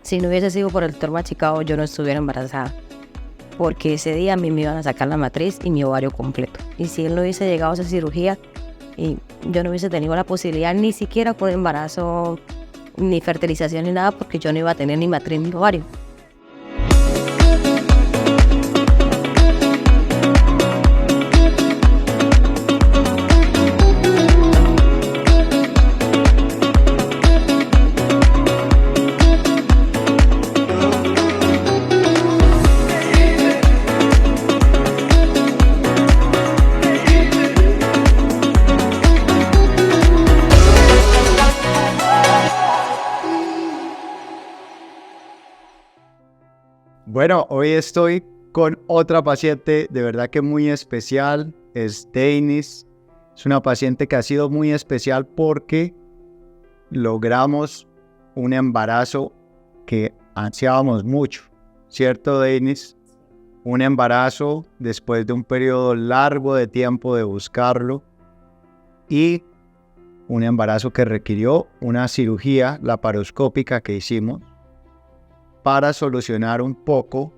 Si no hubiese sido por el doctor Machicao, yo no estuviera embarazada, porque ese día a mí me iban a sacar la matriz y mi ovario completo. Y si él no hubiese llegado a esa cirugía, y yo no hubiese tenido la posibilidad ni siquiera con embarazo, ni fertilización ni nada, porque yo no iba a tener ni matriz ni ovario. Bueno, hoy estoy con otra paciente de verdad que muy especial, es Deinis. Es una paciente que ha sido muy especial porque logramos un embarazo que ansiábamos mucho, ¿cierto, Deinis? Un embarazo después de un periodo largo de tiempo de buscarlo y un embarazo que requirió una cirugía laparoscópica que hicimos para solucionar un poco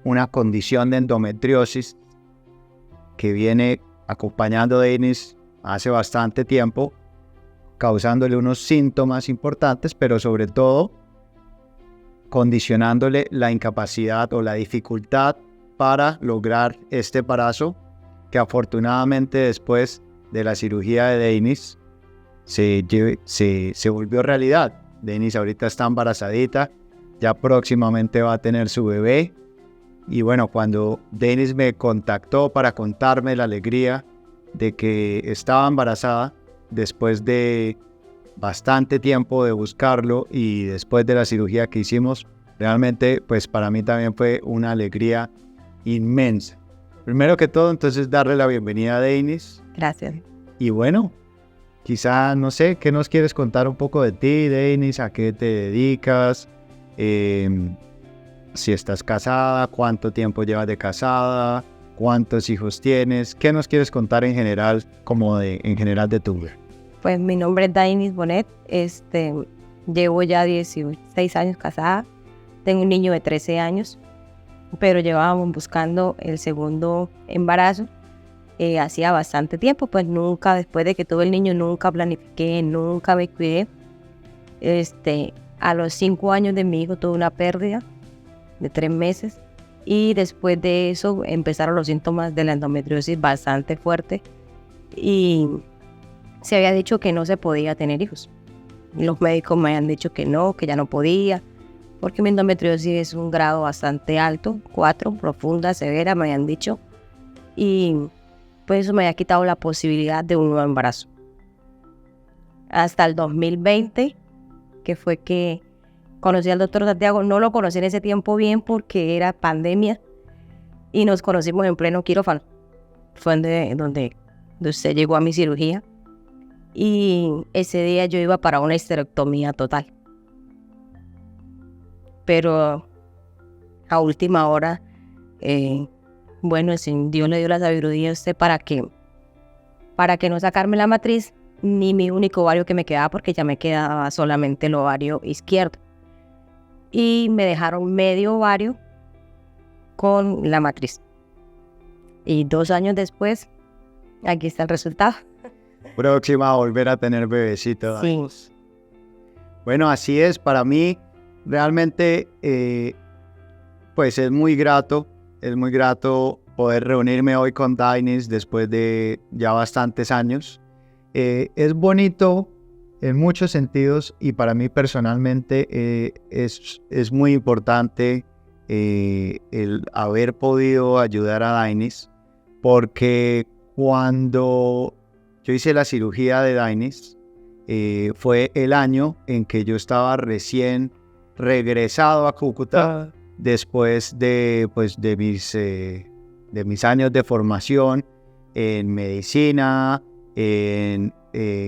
una condición de endometriosis que viene acompañando a Deinis hace bastante tiempo, causándole unos síntomas importantes, pero sobre todo condicionándole la incapacidad o la dificultad para lograr este embarazo, que afortunadamente después de la cirugía de Deinis se volvió realidad. Deinis ahorita está embarazadita, ya próximamente va a tener su bebé. Y bueno, cuando Deinis me contactó para contarme la alegría de que estaba embarazada, después de bastante tiempo de buscarlo y después de la cirugía que hicimos, realmente pues para mí también fue una alegría inmensa. Primero que todo, entonces darle la bienvenida a Deinis. Gracias. Y bueno, quizá, no sé, ¿qué nos quieres contar un poco de ti, Deinis? ¿A qué te dedicas? Si estás casada, ¿cuánto tiempo llevas de casada? ¿Cuántos hijos tienes? ¿Qué nos quieres contar en general, en general de tu vida? Pues mi nombre es Deinis Bonet, llevo ya 16 años casada, tengo un niño de 13 años, pero llevábamos buscando el segundo embarazo hacía bastante tiempo, pues nunca, después de que tuve el niño, nunca planifiqué, nunca me cuidé. A los 5 años de mi hijo tuve una pérdida de 3 meses y después de eso empezaron los síntomas de la endometriosis bastante fuerte y se había dicho que no se podía tener hijos. Los médicos me habían dicho que no, que ya no podía, porque mi endometriosis es un grado bastante alto, 4, profunda, severa, me habían dicho, y pues eso me había quitado la posibilidad de un nuevo embarazo. Hasta el 2020, que fue que conocí al doctor Santiago. No lo conocí en ese tiempo bien porque era pandemia y nos conocimos en pleno quirófano. Fue donde usted llegó a mi cirugía y ese día yo iba para una histerectomía total. Pero a última hora, Dios le dio la sabiduría a usted para que no sacarme la matriz ni mi único ovario que me quedaba, porque ya me quedaba solamente el ovario izquierdo. Y me dejaron medio ovario con la matriz. Y 2 años después, aquí está el resultado. Próxima a volver a tener bebecito. Sí. Bueno, así es. Para mí, realmente, pues es muy grato poder reunirme hoy con Deinis después de ya bastantes años. Es bonito en muchos sentidos y para mí personalmente es muy importante el haber podido ayudar a Deinis, porque cuando yo hice la cirugía de Deinis fue el año en que yo estaba recién regresado a Cúcuta después de mis años de formación en medicina, en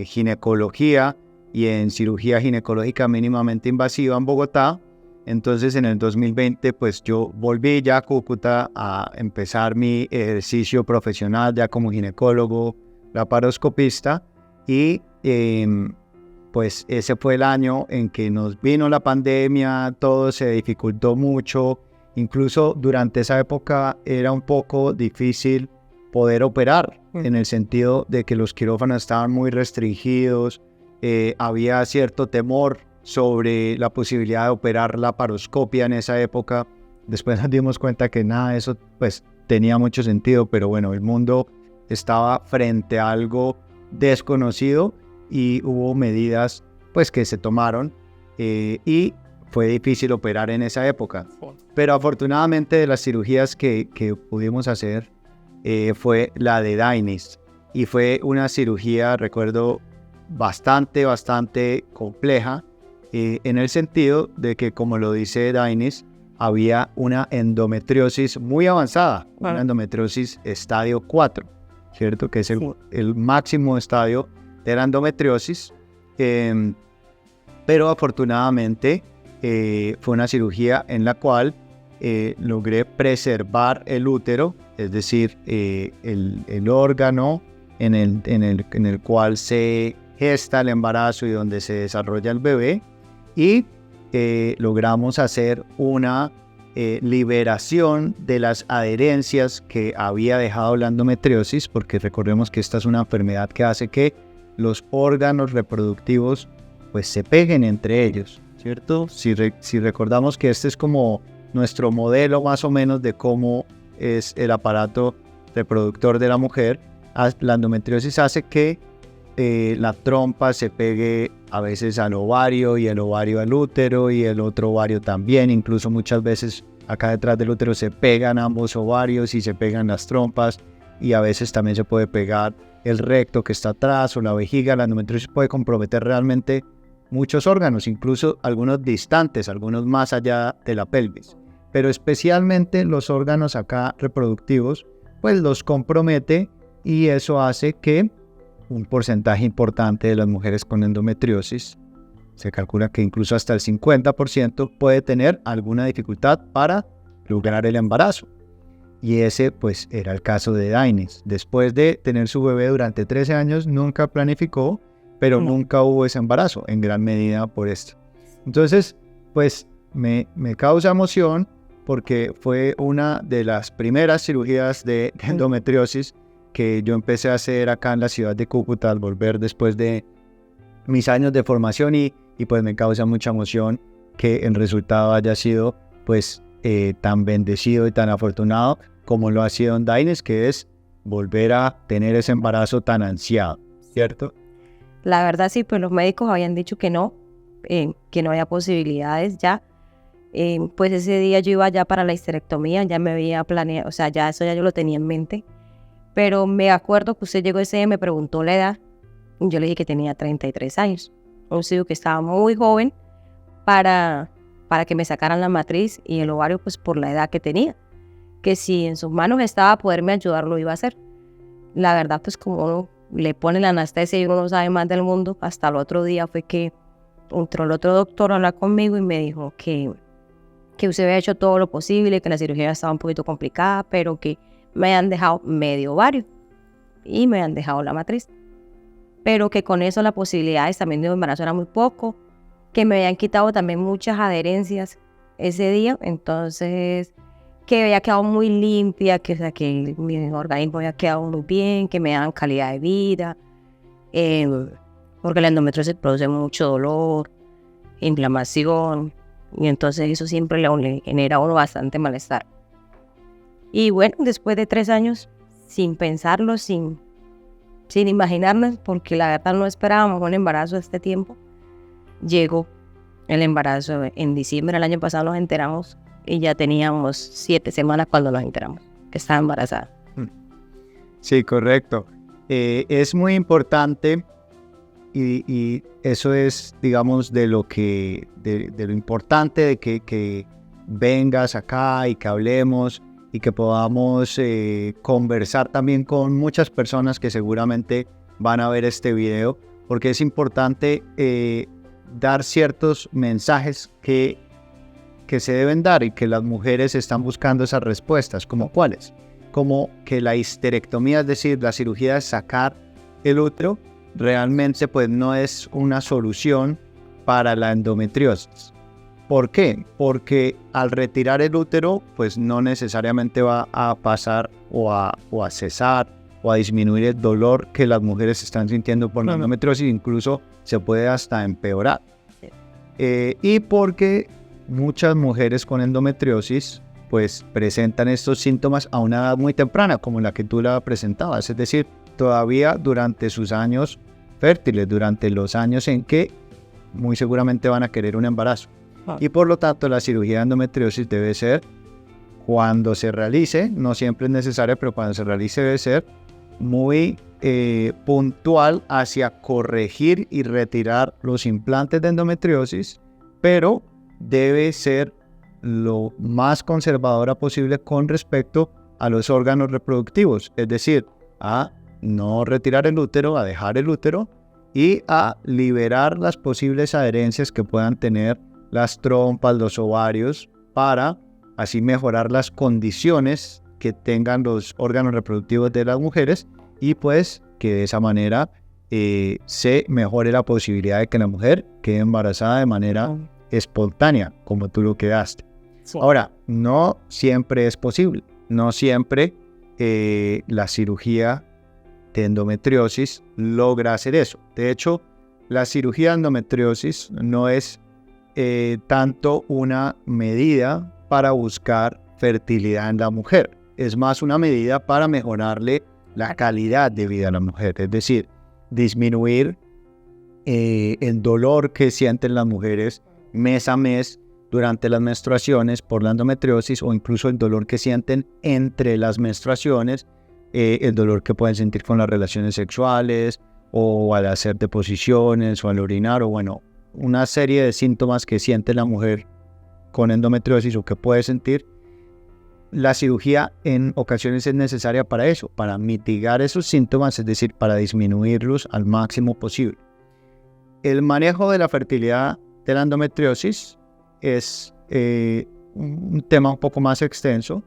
ginecología y en cirugía ginecológica mínimamente invasiva en Bogotá. Entonces en el 2020 pues yo volví ya a Cúcuta a empezar mi ejercicio profesional ya como ginecólogo laparoscopista y pues ese fue el año en que nos vino la pandemia, todo se dificultó mucho, incluso durante esa época era un poco difícil poder operar, en el sentido de que los quirófanos estaban muy restringidos, había cierto temor sobre la posibilidad de operar la laparoscopia en esa época. Después nos dimos cuenta que nada de eso pues tenía mucho sentido, pero bueno, el mundo estaba frente a algo desconocido y hubo medidas pues que se tomaron y fue difícil operar en esa época. Pero afortunadamente de las cirugías que pudimos hacer fue la de Dainis, y fue una cirugía, recuerdo, bastante compleja, en el sentido de que, como lo dice Dainis, había una endometriosis muy avanzada, una endometriosis estadio 4, ¿cierto? Que es el máximo estadio de la endometriosis, pero afortunadamente fue una cirugía en la cual logré preservar el útero, es decir, el órgano en el cual se gesta el embarazo y donde se desarrolla el bebé, y logramos hacer una liberación de las adherencias que había dejado la endometriosis, porque recordemos que esta es una enfermedad que hace que los órganos reproductivos pues se peguen entre ellos, ¿cierto? Si recordamos que este es como nuestro modelo más o menos de cómo es el aparato reproductor de la mujer, la endometriosis hace que la trompa se pegue a veces al ovario y el ovario al útero y el otro ovario también, incluso muchas veces acá detrás del útero se pegan ambos ovarios y se pegan las trompas, y a veces también se puede pegar el recto que está atrás o la vejiga. La endometriosis puede comprometer realmente muchos órganos, incluso algunos distantes, algunos más allá de la pelvis, pero especialmente los órganos acá reproductivos pues los compromete, y eso hace que un porcentaje importante de las mujeres con endometriosis, se calcula que incluso hasta el 50%, puede tener alguna dificultad para lograr el embarazo. Y ese pues era el caso de Dainis. Después de tener su bebé durante 13 años, nunca planificó, pero nunca hubo ese embarazo, en gran medida por esto. Entonces, pues me causa emoción, porque fue una de las primeras cirugías de endometriosis que yo empecé a hacer acá en la ciudad de Cúcuta al volver después de mis años de formación, y pues me causa mucha emoción que el resultado haya sido pues tan bendecido y tan afortunado como lo ha sido en Dainis, que es volver a tener ese embarazo tan ansiado, ¿cierto? La verdad sí, pues los médicos habían dicho que no había posibilidades ya. Pues ese día yo iba ya para la histerectomía, ya me había planeado, o sea, ya eso ya yo lo tenía en mente. Pero me acuerdo que usted llegó ese día y me preguntó la edad, y yo le dije que tenía 33 años. Entonces digo que estaba muy joven para que me sacaran la matriz y el ovario, pues por la edad que tenía. Que si en sus manos estaba poderme ayudar, lo iba a hacer. La verdad, pues como uno le pone la anestesia y uno no sabe más del mundo, hasta el otro día fue que entró el otro doctor a hablar conmigo y me dijo que usted había hecho todo lo posible, que la cirugía estaba un poquito complicada, pero que me han dejado medio ovario y me han dejado la matriz, pero que con eso las posibilidades también de un embarazo era muy poco, que me habían quitado también muchas adherencias ese día, entonces que había quedado muy limpia, que, o sea, que mi organismo había quedado muy bien, que me daban calidad de vida, porque la endometriosis produce mucho dolor, inflamación, y entonces eso siempre le genera a uno bastante malestar. Y bueno, después de 3 años, sin pensarlo, sin imaginarnos, porque la verdad no esperábamos un embarazo a este tiempo, llegó el embarazo. En diciembre del año pasado nos enteramos, y ya teníamos 7 semanas cuando nos enteramos que estaba embarazada. Sí, correcto. Es muy importante, y eso es, digamos, de lo importante de que vengas acá y que hablemos y que podamos conversar también con muchas personas que seguramente van a ver este video, porque es importante dar ciertos mensajes que se deben dar y que las mujeres están buscando esas respuestas. ¿Como cuáles? Como que la histerectomía, es decir, la cirugía de sacar el útero, realmente pues no es una solución para la endometriosis. ¿Por qué? Porque al retirar el útero, pues no necesariamente va a pasar o a cesar o a disminuir el dolor que las mujeres están sintiendo por la endometriosis, incluso se puede hasta empeorar. Y porque muchas mujeres con endometriosis pues presentan estos síntomas a una edad muy temprana, como la que tú la presentabas, es decir, todavía durante sus años fértiles, durante los años en que muy seguramente van a querer un embarazo. Y por lo tanto la cirugía de endometriosis debe ser, cuando se realice, no siempre es necesaria, pero cuando se realice debe ser muy puntual hacia corregir y retirar los implantes de endometriosis, pero debe ser lo más conservadora posible con respecto a los órganos reproductivos, es decir, a no retirar el útero, a dejar el útero y a liberar las posibles adherencias que puedan tener las trompas, los ovarios, para así mejorar las condiciones que tengan los órganos reproductivos de las mujeres y pues que de esa manera se mejore la posibilidad de que la mujer quede embarazada de manera espontánea, como tú lo quedaste. Sí. Ahora, no siempre es posible, no siempre la cirugía de endometriosis logra hacer eso. De hecho, la cirugía de endometriosis no es tanto una medida para buscar fertilidad en la mujer, es más una medida para mejorarle la calidad de vida a la mujer, es decir, disminuir el dolor que sienten las mujeres mes a mes durante las menstruaciones por la endometriosis, o incluso el dolor que sienten entre las menstruaciones, el dolor que pueden sentir con las relaciones sexuales o al hacer deposiciones o al orinar, o bueno, una serie de síntomas que siente la mujer con endometriosis o que puede sentir. La cirugía en ocasiones es necesaria para eso, para mitigar esos síntomas, es decir, para disminuirlos al máximo posible. El manejo de la fertilidad de la endometriosis es un tema un poco más extenso,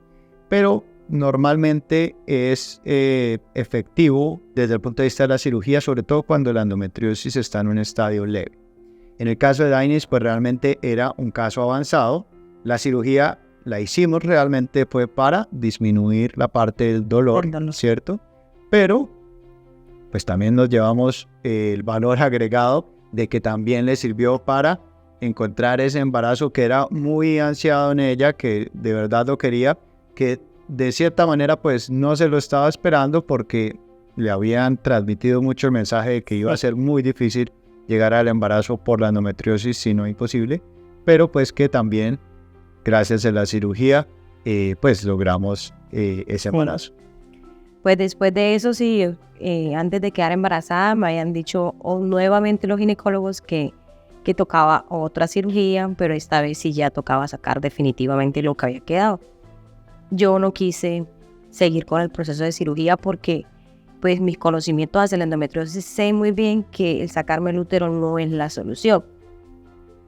pero normalmente es efectivo desde el punto de vista de la cirugía, sobre todo cuando la endometriosis está en un estadio leve. En el caso de Dainis, pues realmente era un caso avanzado. La cirugía la hicimos realmente fue para disminuir la parte del dolor, ¿cierto? Pero pues también nos llevamos el valor agregado de que también le sirvió para encontrar ese embarazo que era muy ansiado en ella, que de verdad lo quería, que de cierta manera pues no se lo estaba esperando porque le habían transmitido mucho el mensaje de que iba a ser muy difícil llegar al embarazo por la endometriosis, si no imposible, pero pues que también gracias a la cirugía pues logramos ese embarazo. Pues después de eso sí, antes de quedar embarazada me habían dicho nuevamente los ginecólogos que tocaba otra cirugía, pero esta vez sí ya tocaba sacar definitivamente lo que había quedado. Yo no quise seguir con el proceso de cirugía porque pues mis conocimientos hacia la endometriosis, sé muy bien que el sacarme el útero no es la solución,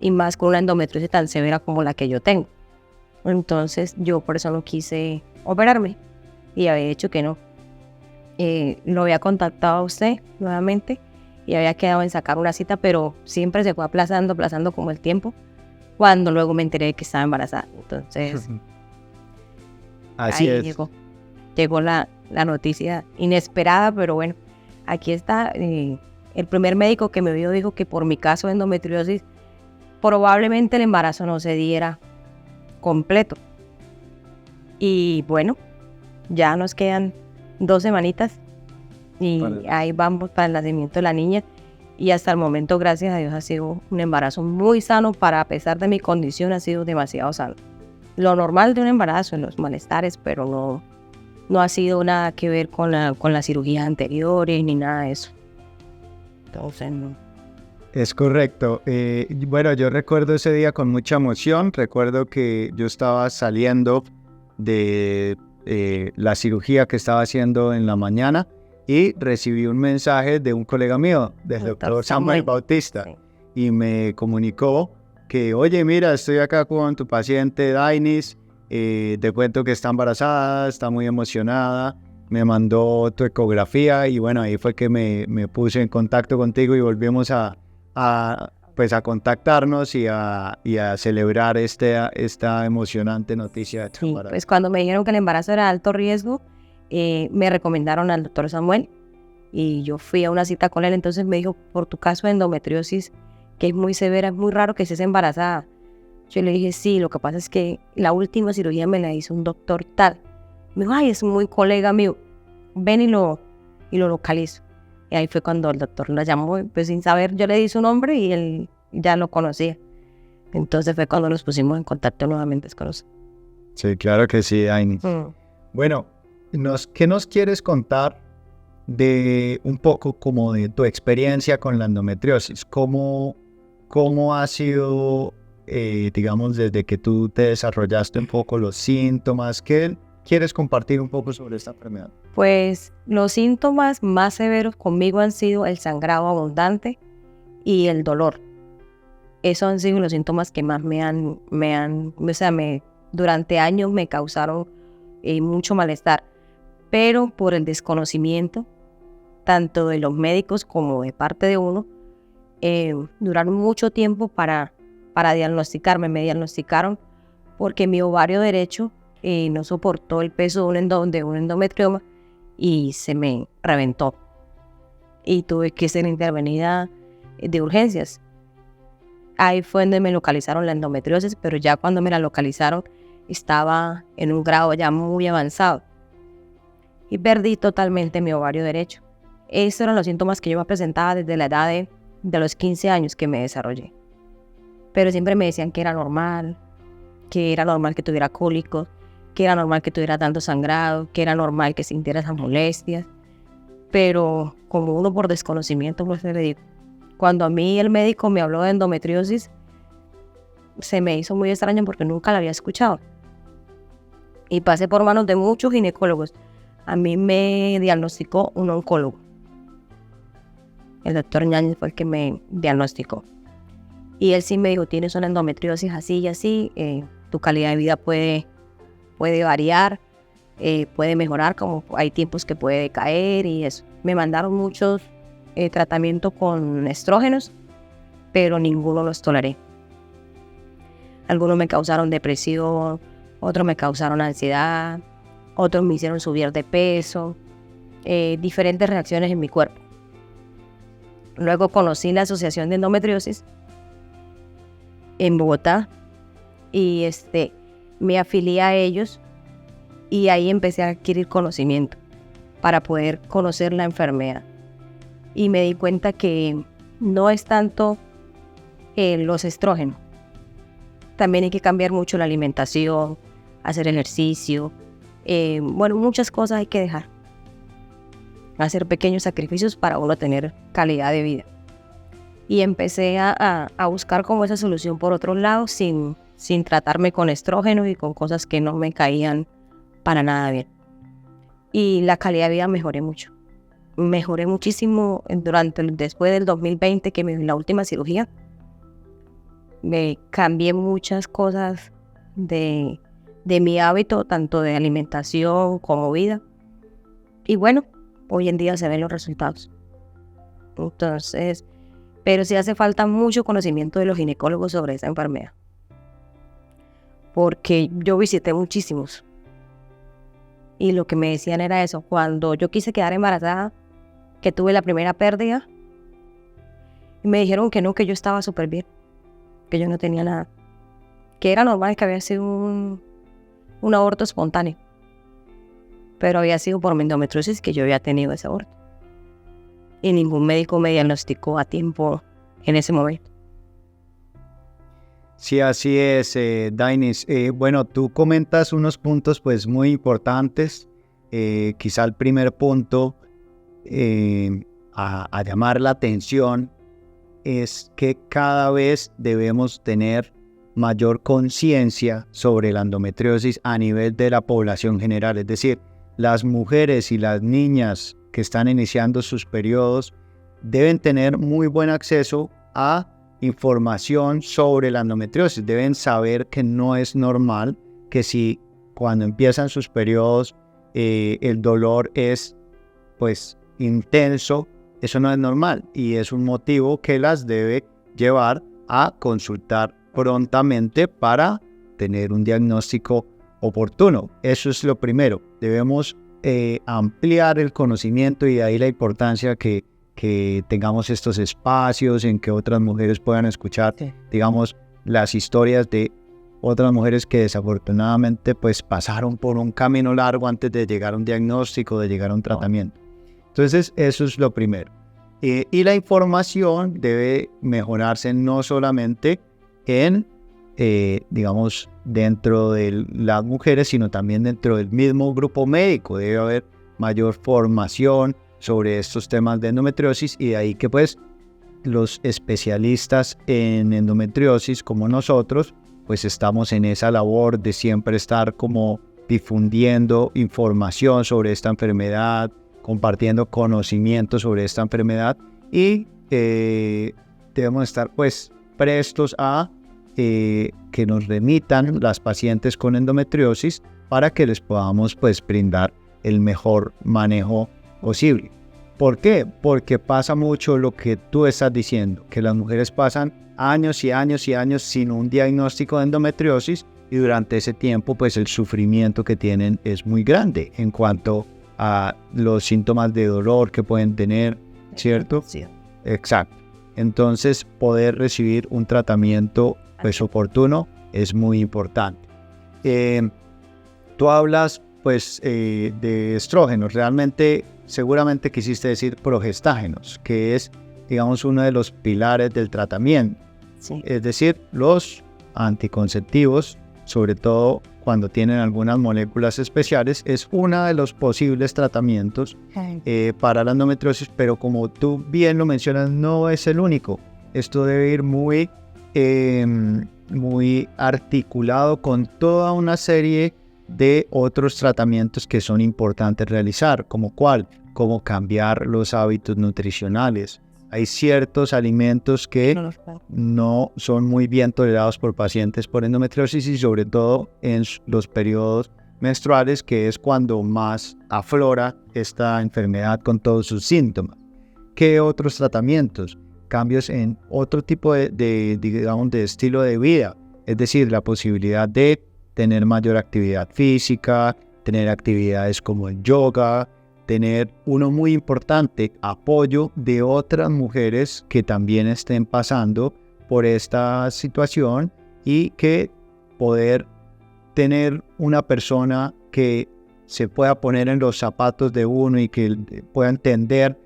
y más con una endometriosis tan severa como la que yo tengo. Entonces yo por eso no quise operarme y había dicho que no. Lo había contactado a usted nuevamente y había quedado en sacar una cita, pero siempre se fue aplazando como el tiempo, cuando luego me enteré de que estaba embarazada. Entonces así ahí es. Llegó la noticia inesperada, pero bueno, aquí está. El primer médico que me vio dijo que por mi caso de endometriosis probablemente el embarazo no se diera completo. Y bueno, ya nos quedan 2 semanitas y ahí vamos para el nacimiento de la niña, y hasta el momento, gracias a Dios, ha sido un embarazo muy sano. A pesar de mi condición, ha sido demasiado sano. Lo normal de un embarazo, los malestares, pero no ha sido nada que ver con las cirugías anteriores ni nada de eso. Entonces no. Es correcto. Bueno, yo recuerdo ese día con mucha emoción. Recuerdo que yo estaba saliendo de la cirugía que estaba haciendo en la mañana y recibí un mensaje de un colega mío, del doctor Samuel Bautista, sí. Y me comunicó que, oye, mira, estoy acá con tu paciente Dainis, te cuento que está embarazada, está muy emocionada, me mandó tu ecografía y bueno, ahí fue que me puse en contacto contigo y volvimos pues a contactarnos y a celebrar esta emocionante noticia de tu Sí, embarazo. pues cuando me dijeron que el embarazo era de alto riesgo, me recomendaron al doctor Samuel y yo fui a una cita con él. Entonces me dijo, por tu caso de endometriosis, que es muy severa, es muy raro que estés embarazada. Yo le dije, sí, lo que pasa es que la última cirugía me la hizo un doctor tal. Me dijo, ay, es muy colega mío, ven y lo localizo. Y ahí fue cuando el doctor la llamó, pues sin saber, yo le di su nombre y él ya lo conocía. Entonces fue cuando nos pusimos en contacto nuevamente con nosotros. Sí, claro que sí, Dainis. Bueno, ¿qué nos quieres contar de un poco como de tu experiencia con la endometriosis? ¿Cómo ha sido, digamos, desde que tú te desarrollaste un poco los síntomas? ¿Qué quieres compartir un poco sobre esta enfermedad? Pues los síntomas más severos conmigo han sido el sangrado abundante y el dolor. Esos han sido los síntomas que más durante años me causaron mucho malestar. Pero por el desconocimiento, tanto de los médicos como de parte de uno, duraron mucho tiempo para diagnosticarme. Me diagnosticaron porque mi ovario derecho no soportó el peso de un endometrioma y se me reventó. Y tuve que ser intervenida de urgencias. Ahí fue donde me localizaron la endometriosis, pero ya cuando me la localizaron estaba en un grado ya muy avanzado. Y perdí totalmente mi ovario derecho. Esos eran los síntomas que yo me presentaba desde la edad de los 15 años que me desarrollé. Pero siempre me decían que era normal que tuviera cólicos, que era normal que tuviera tanto sangrado, que era normal que sintiera esas molestias. Pero como uno por desconocimiento, pues le digo, cuando a mí el médico me habló de endometriosis, se me hizo muy extraño porque nunca la había escuchado. Y pasé por manos de muchos ginecólogos. A mí me diagnosticó un oncólogo. El doctor Ñañez fue el que me diagnosticó. Y él sí me dijo, tienes una endometriosis así y así, tu calidad de vida puede variar, puede mejorar, como hay tiempos que puede decaer y eso. Me mandaron muchos tratamientos con estrógenos, pero ninguno los toleré. Algunos me causaron depresión, otros me causaron ansiedad, otros me hicieron subir de peso, diferentes reacciones en mi cuerpo. Luego conocí la Asociación de Endometriosis en Bogotá y me afilié a ellos y ahí empecé a adquirir conocimiento para poder conocer la enfermedad. Y me di cuenta que no es tanto los estrógenos. También hay que cambiar mucho la alimentación, hacer ejercicio. Muchas cosas hay que dejar. Hacer pequeños sacrificios para uno tener calidad de vida. Y empecé a buscar como esa solución por otro lado sin tratarme con estrógenos y con cosas que no me caían para nada bien. Y la calidad de vida mejoré mucho. Mejoré muchísimo después del 2020, que la última cirugía. Me cambié muchas cosas de mi hábito, tanto de alimentación como vida. Y bueno, hoy en día se ven los resultados. Entonces, pero sí hace falta mucho conocimiento de los ginecólogos sobre esa enfermedad. Porque yo visité muchísimos. Y lo que me decían era eso. Cuando yo quise quedar embarazada, que tuve la primera pérdida, me dijeron que no, que yo estaba súper bien. Que yo no tenía nada. Que era normal, que había sido un aborto espontáneo. Pero había sido por mi endometriosis que yo había tenido ese aborto. Y ningún médico me diagnosticó a tiempo en ese momento. Sí, así es, Dainis. Bueno, tú comentas unos puntos pues muy importantes. Quizá el primer punto a llamar la atención es que cada vez debemos tener mayor conciencia sobre la endometriosis a nivel de la población general. Es decir, las mujeres y las niñas que están iniciando sus periodos deben tener muy buen acceso a información sobre la endometriosis. Deben saber que no es normal que si cuando empiezan sus periodos el dolor es pues intenso, eso no es normal y es un motivo que las debe llevar a consultar prontamente para tener un diagnóstico oportuno. Eso es lo primero. Debemos ampliar el conocimiento y de ahí la importancia que tengamos estos espacios en que otras mujeres puedan escuchar, digamos, las historias de otras mujeres que desafortunadamente pues pasaron por un camino largo antes de llegar a un diagnóstico, de llegar a un tratamiento. Entonces, eso es lo primero. Y la información debe mejorarse no solamente en, digamos, dentro de las mujeres, sino también dentro del mismo grupo médico. Debe haber mayor formación sobre estos temas de endometriosis y de ahí que pues los especialistas en endometriosis como nosotros, pues estamos en esa labor de siempre estar como difundiendo información sobre esta enfermedad, compartiendo conocimiento sobre esta enfermedad y debemos estar pues prestos a que nos remitan las pacientes con endometriosis para que les podamos pues brindar el mejor manejo posible. ¿Por qué? Porque pasa mucho lo que tú estás diciendo, que las mujeres pasan años y años y años sin un diagnóstico de endometriosis y durante ese tiempo pues el sufrimiento que tienen es muy grande en cuanto a los síntomas de dolor que pueden tener, ¿cierto? Sí. Exacto. Entonces poder recibir un tratamiento pues oportuno es muy importante. Tú hablas pues de estrógenos, realmente seguramente quisiste decir progestágenos, que es digamos uno de los pilares del tratamiento, Sí. es decir, los anticonceptivos, sobre todo cuando tienen algunas moléculas especiales, es uno de los posibles tratamientos para la endometriosis, pero como tú bien lo mencionas, no es el único. Esto debe ir muy articulado con toda una serie de otros tratamientos que son importantes realizar, como cuál, como cambiar los hábitos nutricionales. Hay ciertos alimentos que no son muy bien tolerados por pacientes por endometriosis y sobre todo en los periodos menstruales, que es cuando más aflora esta enfermedad con todos sus síntomas. ¿Qué otros tratamientos? Cambios en otro tipo digamos, de estilo de vida, es decir, la posibilidad de tener mayor actividad física, tener actividades como el yoga, tener uno muy importante, apoyo de otras mujeres que también estén pasando por esta situación y que poder tener una persona que se pueda poner en los zapatos de uno y que pueda entender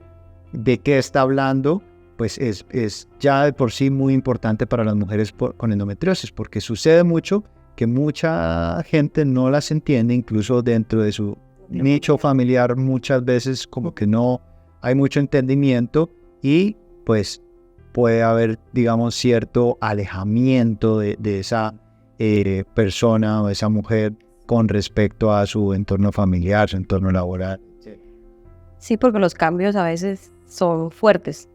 de qué está hablando, pues es ya de por sí muy importante para las mujeres con endometriosis, porque sucede mucho que mucha gente no las entiende, incluso dentro de su nicho familiar muchas veces como que no hay mucho entendimiento y pues puede haber, digamos, cierto alejamiento de esa persona o esa mujer con respecto a su entorno familiar, su entorno laboral. Sí, porque los cambios a veces son fuertes,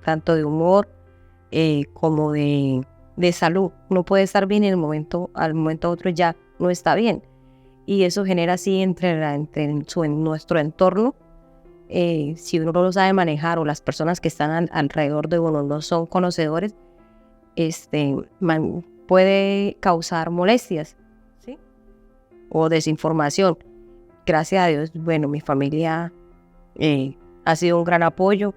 tanto de humor como de salud. Uno puede estar bien y al momento a otro ya no está bien. Y eso genera así en nuestro entorno, si uno no lo sabe manejar o las personas que están alrededor de uno no son conocedores, puede causar molestias, ¿sí? O desinformación. Gracias a Dios, bueno, mi familia ha sido un gran apoyo.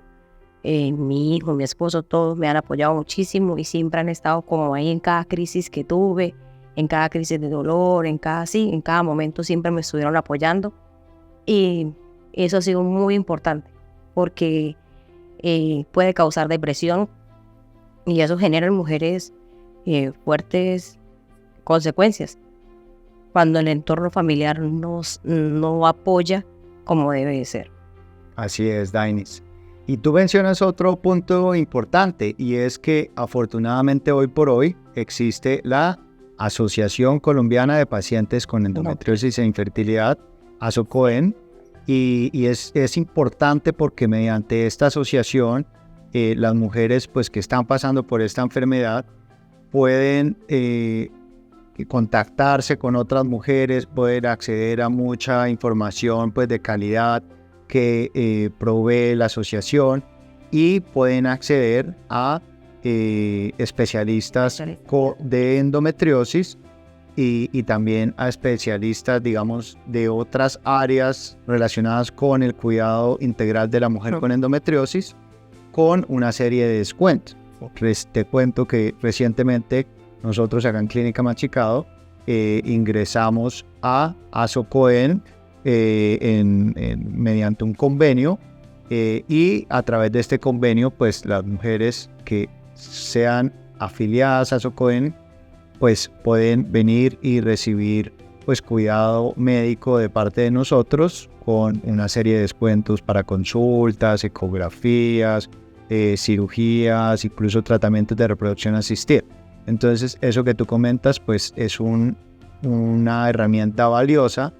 Mi hijo, mi esposo, todos me han apoyado muchísimo y siempre han estado como ahí en cada crisis que tuve, en cada crisis de dolor, en cada momento siempre me estuvieron apoyando y eso ha sido muy importante porque puede causar depresión y eso genera en mujeres fuertes consecuencias cuando el entorno familiar no apoya como debe de ser. Así es, Dainis. Y tú mencionas otro punto importante y es que afortunadamente hoy por hoy existe la Asociación Colombiana de Pacientes con Endometriosis e Infertilidad, ASOCOEN, y es importante porque mediante esta asociación las mujeres pues, que están pasando por esta enfermedad pueden contactarse con otras mujeres, poder acceder a mucha información pues, de calidad que provee la asociación y pueden acceder a especialistas de endometriosis y también a especialistas, digamos, de otras áreas relacionadas con el cuidado integral de la mujer con endometriosis, con una serie de descuentos. Te cuento que recientemente nosotros acá en Clínica Machicado ingresamos a Asocoen mediante un convenio y a través de este convenio, pues las mujeres que sean afiliadas a Asocoen pues pueden venir y recibir pues cuidado médico de parte de nosotros con una serie de descuentos para consultas, ecografías, cirugías, incluso tratamientos de reproducción asistida. Entonces eso que tú comentas pues es una herramienta valiosa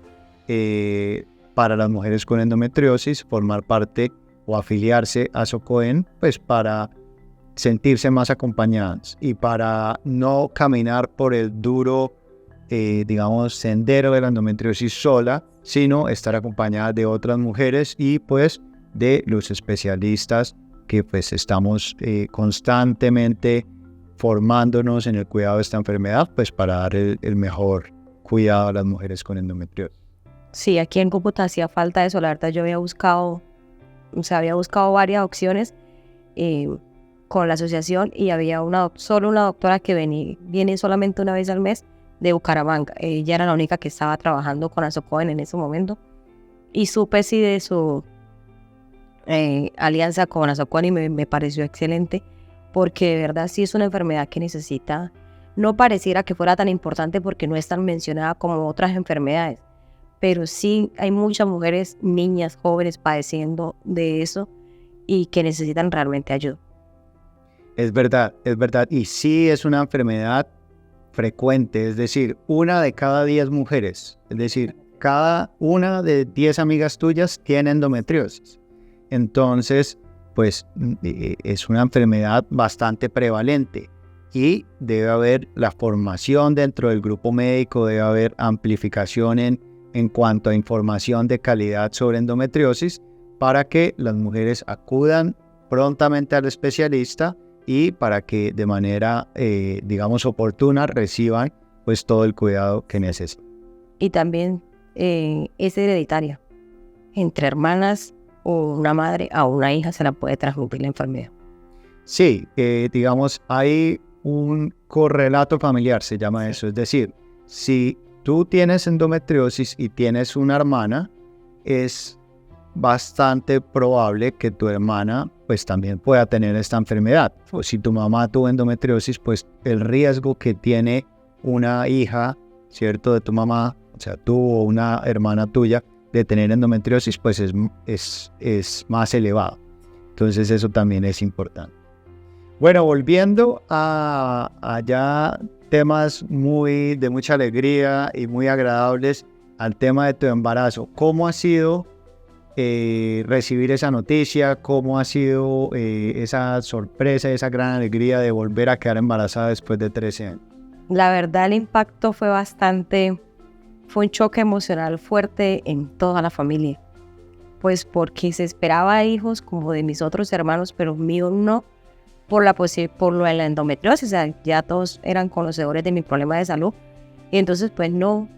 para las mujeres con endometriosis, formar parte o afiliarse a Asocoen pues para sentirse más acompañadas y para no caminar por el duro, digamos, sendero de la endometriosis sola, sino estar acompañadas de otras mujeres y pues de los especialistas que pues estamos constantemente formándonos en el cuidado de esta enfermedad, pues para dar el mejor cuidado a las mujeres con endometriosis. Sí, aquí en Cúcuta hacía falta eso, la verdad yo había buscado varias opciones con la asociación y había solo una doctora que viene solamente una vez al mes de Bucaramanga. Ella era la única que estaba trabajando con Asocoen en ese momento y supe sí de su alianza con Asocoen y me pareció excelente porque de verdad sí es una enfermedad que necesita, no pareciera que fuera tan importante porque no es tan mencionada como otras enfermedades, pero sí hay muchas mujeres, niñas, jóvenes padeciendo de eso y que necesitan realmente ayuda. Es verdad, y sí es una enfermedad frecuente, es decir, 1 de cada 10 mujeres, es decir, cada una de 10 amigas tuyas tiene endometriosis. Entonces, pues es una enfermedad bastante prevalente y debe haber la formación dentro del grupo médico, debe haber amplificación en cuanto a información de calidad sobre endometriosis para que las mujeres acudan prontamente al especialista y para que de manera, digamos, oportuna reciban pues todo el cuidado que necesitan. Y también es hereditaria. Entre hermanas o una madre a una hija se la puede transmitir la enfermedad. Sí, digamos, hay un correlato familiar, se llama eso. Es decir, si tú tienes endometriosis y tienes una hermana, es bastante probable que tu hermana pues también pueda tener esta enfermedad. O si tu mamá tuvo endometriosis, pues el riesgo que tiene una hija, ¿cierto?, de tu mamá, o sea, tú o una hermana tuya, de tener endometriosis, pues es más elevado. Entonces eso también es importante. Bueno, volviendo a ya temas de mucha alegría y muy agradables, al tema de tu embarazo. ¿Cómo ha sido recibir esa noticia? ¿Cómo ha sido esa sorpresa, esa gran alegría de volver a quedar embarazada después de 13 años? La verdad el impacto fue un choque emocional fuerte en toda la familia, pues porque se esperaba hijos como de mis otros hermanos, pero mío no, por lo de la endometriosis. O sea, ya todos eran conocedores de mi problema de salud y entonces pues no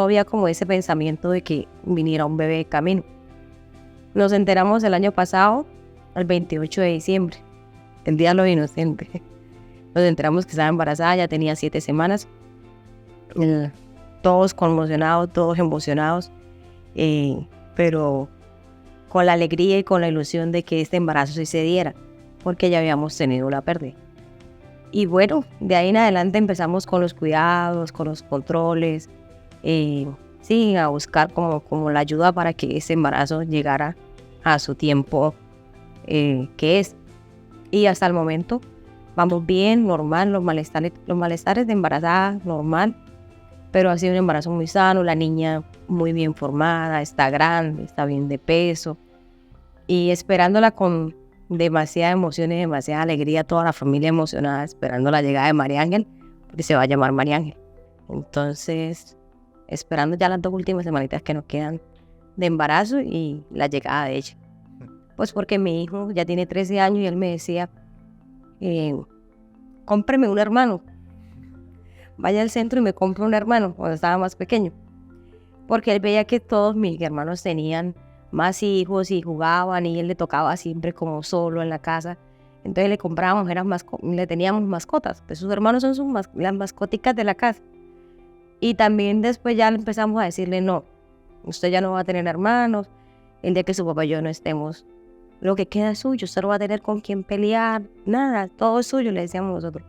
había como ese pensamiento de que viniera un bebé de camino. Nos enteramos el año pasado, el 28 de diciembre, el Día de los Inocentes. Nos enteramos que estaba embarazada, ya tenía 7 semanas. Todos conmocionados, todos emocionados, pero con la alegría y con la ilusión de que este embarazo sí se diera, porque ya habíamos tenido la pérdida. Y bueno, de ahí en adelante empezamos con los cuidados, con los controles, a buscar como la ayuda para que ese embarazo llegara a su tiempo que es. Y hasta el momento vamos bien, normal, los malestares de embarazada, normal, pero ha sido un embarazo muy sano, la niña muy bien formada, está grande, está bien de peso, y esperándola con demasiada emoción y demasiada alegría, toda la familia emocionada, esperando la llegada de María Ángel, y se va a llamar María Ángel. Entonces, esperando ya las 2 últimas semanitas que nos quedan de embarazo y la llegada de ella. Pues porque mi hijo ya tiene 13 años y él me decía, cómpreme un hermano. Vaya al centro y me compre un hermano cuando estaba más pequeño. Porque él veía que todos mis hermanos tenían más hijos y jugaban y él le tocaba siempre como solo en la casa. Entonces le comprábamos, le teníamos mascotas. Pues sus hermanos son las mascoticas de la casa. Y también después ya empezamos a decirle, no, usted ya no va a tener hermanos. El día que su papá y yo no estemos, lo que queda es suyo. Usted no va a tener con quién pelear. Nada, todo es suyo, le decíamos nosotros.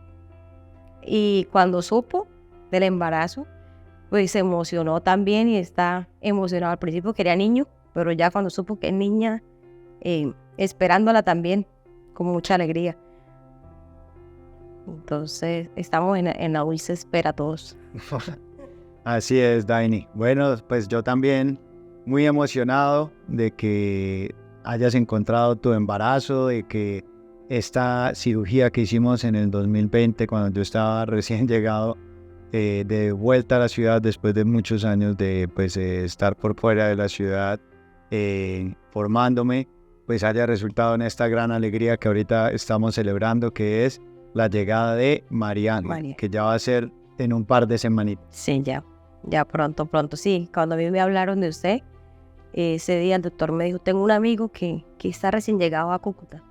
Y cuando supo del embarazo, pues se emocionó también y está emocionado. Al principio quería niño, pero ya cuando supo que es niña, esperándola también con mucha alegría. Entonces estamos en la dulce espera todos. Así es, Daini. Bueno, pues yo también muy emocionado de que hayas encontrado tu embarazo, de que esta cirugía que hicimos en el 2020, cuando yo estaba recién llegado de vuelta a la ciudad después de muchos años de estar por fuera de la ciudad formándome, pues haya resultado en esta gran alegría que ahorita estamos celebrando, que es la llegada de María Ángel, que ya va a ser en un par de semanitas. Sí, ya pronto, sí. Cuando a mí me hablaron de usted, ese día el doctor me dijo, tengo un amigo que está recién llegado a Cúcuta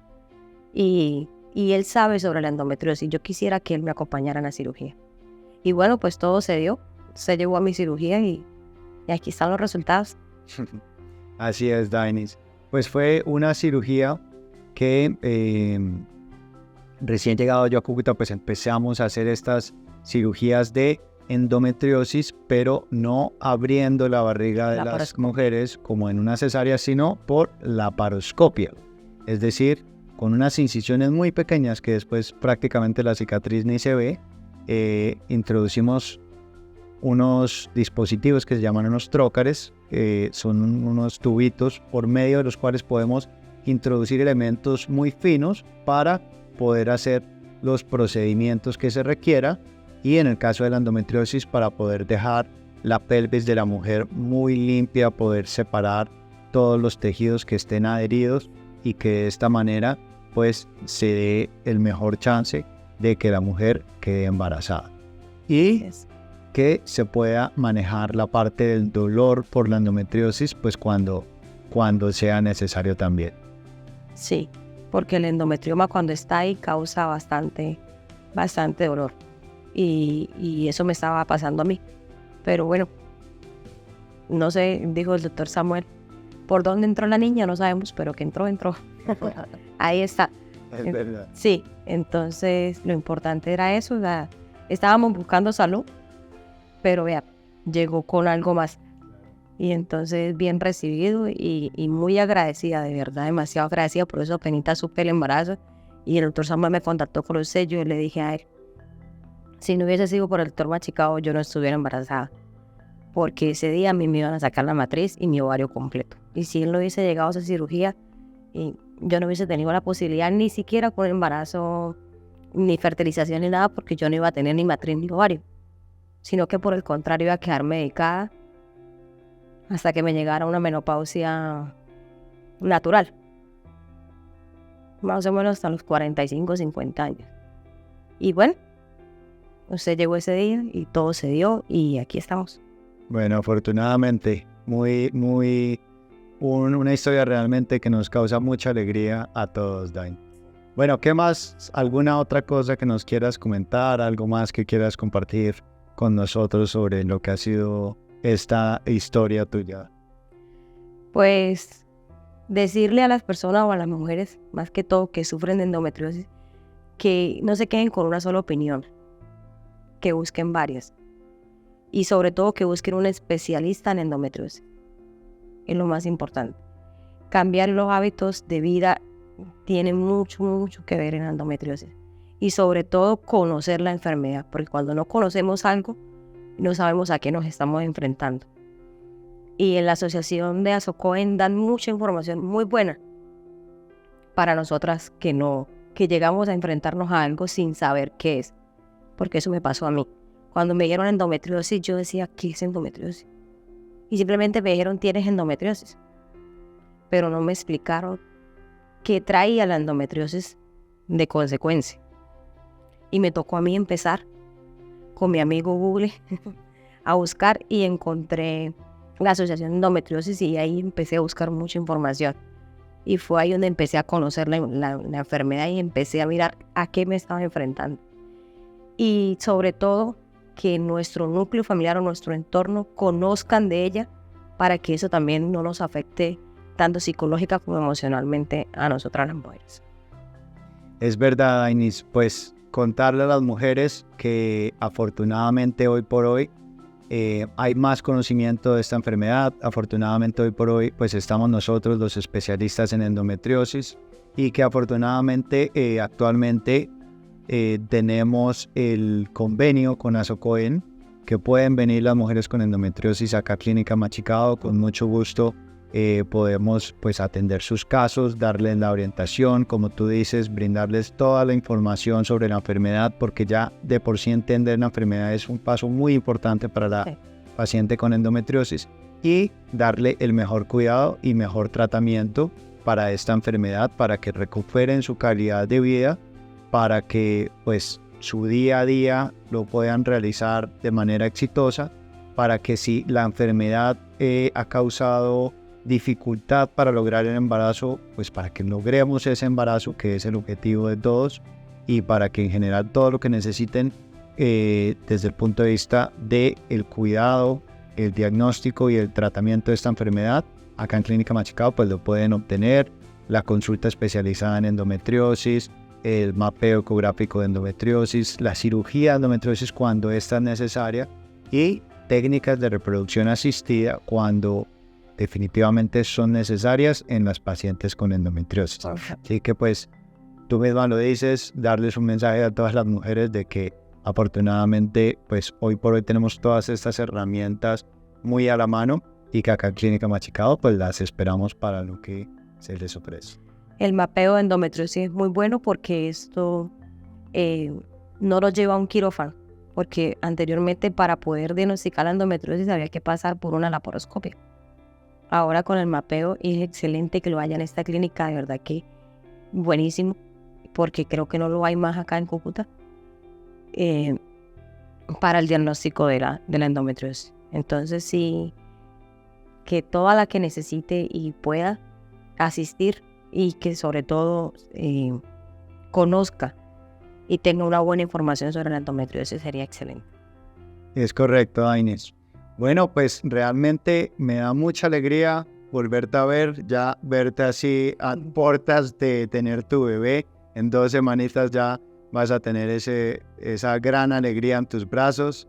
y él sabe sobre la endometriosis. Yo quisiera que él me acompañara en la cirugía. Y bueno, pues todo se dio. Se llevó a mi cirugía y aquí están los resultados. Así es, Dainis. Pues fue una cirugía que recién llegado yo a Cúcuta, pues empezamos a hacer estas cirugías de endometriosis, pero no abriendo la barriga de las mujeres como en una cesárea, sino por laparoscopia. Es decir, con unas incisiones muy pequeñas que después prácticamente la cicatriz ni se ve, introducimos unos dispositivos que se llaman unos trócares, son unos tubitos por medio de los cuales podemos introducir elementos muy finos para poder hacer los procedimientos que se requiera, y en el caso de la endometriosis para poder dejar la pelvis de la mujer muy limpia, poder separar todos los tejidos que estén adheridos y que de esta manera pues se dé el mejor chance de que la mujer quede embarazada y que se pueda manejar la parte del dolor por la endometriosis pues cuando sea necesario también. Sí, porque el endometrioma cuando está ahí causa bastante dolor y eso me estaba pasando a mí. Pero bueno, no sé, dijo el doctor Samuel, ¿por dónde entró la niña? No sabemos, pero que entró. Ahí está. Es verdad. Sí, entonces lo importante era eso, estábamos buscando salud, pero vea, llegó con algo más. Y entonces bien recibido y muy agradecida, de verdad, demasiado agradecida. Por eso apenas supe el embarazo y el doctor Samuel me contactó con los sellos y le dije a él, si no hubiese sido por el doctor Machicao, yo no estuviera embarazada. Porque ese día a mí me iban a sacar la matriz y mi ovario completo. Y si él no hubiese llegado a esa cirugía, yo no hubiese tenido la posibilidad ni siquiera con embarazo, ni fertilización ni nada, porque yo no iba a tener ni matriz ni ovario. Sino que por el contrario iba a quedar medicada hasta que me llegara una menopausia natural. Más o menos hasta los 45, 50 años. Y bueno, usted llegó ese día y todo se dio y aquí estamos. Bueno, afortunadamente, una historia realmente que nos causa mucha alegría a todos, Dain. Bueno, ¿qué más? ¿Alguna otra cosa que nos quieras comentar? ¿Algo más que quieras compartir con nosotros sobre lo que ha sido esta historia tuya? Pues decirle a las personas o a las mujeres, más que todo, que sufren de endometriosis, que no se queden con una sola opinión, que busquen varias. Y sobre todo que busquen un especialista en endometriosis. Es lo más importante. Cambiar los hábitos de vida tiene mucho que ver en la endometriosis. Y sobre todo conocer la enfermedad, porque cuando no conocemos algo, no sabemos a qué nos estamos enfrentando. Y en la asociación de ASOCOEN dan mucha información muy buena para nosotras que llegamos a enfrentarnos a algo sin saber qué es. porque eso me pasó a mí. Cuando me dijeron endometriosis, yo decía, ¿qué es endometriosis? Y simplemente me dijeron, tienes endometriosis. Pero no me explicaron qué traía la endometriosis de consecuencia. Y me tocó a mí empezar con mi amigo Google a buscar y encontré la Asociación de Endometriosis y ahí empecé a buscar mucha información. Y fue ahí donde empecé a conocer la enfermedad y empecé a mirar a qué me estaba enfrentando. Y sobre todo, que nuestro núcleo familiar o nuestro entorno conozcan de ella para que eso también no nos afecte tanto psicológica como emocionalmente a nosotras las mujeres. Es verdad, Dainis, pues contarle a las mujeres que afortunadamente hoy por hoy hay más conocimiento de esta enfermedad. Afortunadamente hoy por hoy pues estamos nosotros los especialistas en endometriosis y que afortunadamente actualmente tenemos el convenio con Asocoen, que pueden venir las mujeres con endometriosis acá a Clínica Machicado. Con mucho gusto podemos pues atender sus casos, darles la orientación, como tú dices, brindarles toda la información sobre la enfermedad, porque ya de por sí entender la enfermedad es un paso muy importante para la paciente con endometriosis, y darle el mejor cuidado y mejor tratamiento para esta enfermedad, para que recuperen su calidad de vida, para que pues su día a día lo puedan realizar de manera exitosa, para que si la enfermedad ha causado dificultad para lograr el embarazo, pues para que logremos ese embarazo, que es el objetivo de todos, y para que en general todo lo que necesiten desde el punto de vista del cuidado, el diagnóstico y el tratamiento de esta enfermedad, acá en Clínica Machicado pues lo pueden obtener. La consulta especializada en endometriosis, el mapeo ecográfico de endometriosis, la cirugía de endometriosis cuando esta es necesaria, y técnicas de reproducción asistida cuando definitivamente son necesarias en las pacientes con endometriosis. Así que pues tú misma lo dices, darles un mensaje a todas las mujeres de que afortunadamente pues hoy por hoy tenemos todas estas herramientas muy a la mano, y que acá en Clínica Machicado pues las esperamos para lo que se les ofrece. El mapeo de endometriosis es muy bueno porque esto no lo lleva a un quirófano, porque anteriormente para poder diagnosticar la endometriosis había que pasar por una laparoscopia. Ahora con el mapeo es excelente que lo haya en esta clínica, de verdad que buenísimo, porque creo que no lo hay más acá en Cúcuta para el diagnóstico de la endometriosis. Entonces sí, que toda la que necesite y pueda asistir, y que sobre todo conozca y tenga una buena información sobre la endometriosis sería excelente. Es correcto, Dainis. Bueno, pues realmente me da mucha alegría volverte a ver, ya verte así a puertas de tener tu bebé. En 2 semanitas ya vas a tener esa gran alegría en tus brazos,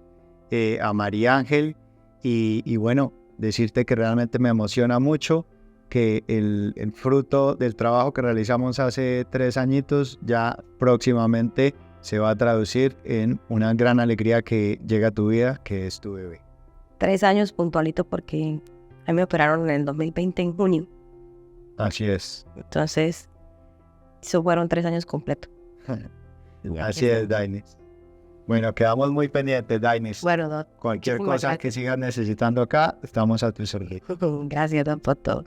a María Ángel, y bueno, decirte que realmente me emociona mucho que el fruto del trabajo que realizamos hace 3 añitos ya próximamente se va a traducir en una gran alegría que llega a tu vida, que es tu bebé. 3 años puntualito porque a mí me operaron en el 2020 en junio. Así es. Entonces, eso fueron 3 años completos. Así es, Dainis. Bueno, quedamos muy pendientes, Dainis. Bueno, Doc. Cualquier cosa que sigas necesitando acá, estamos a tu servicio. Gracias, Doc, por todo.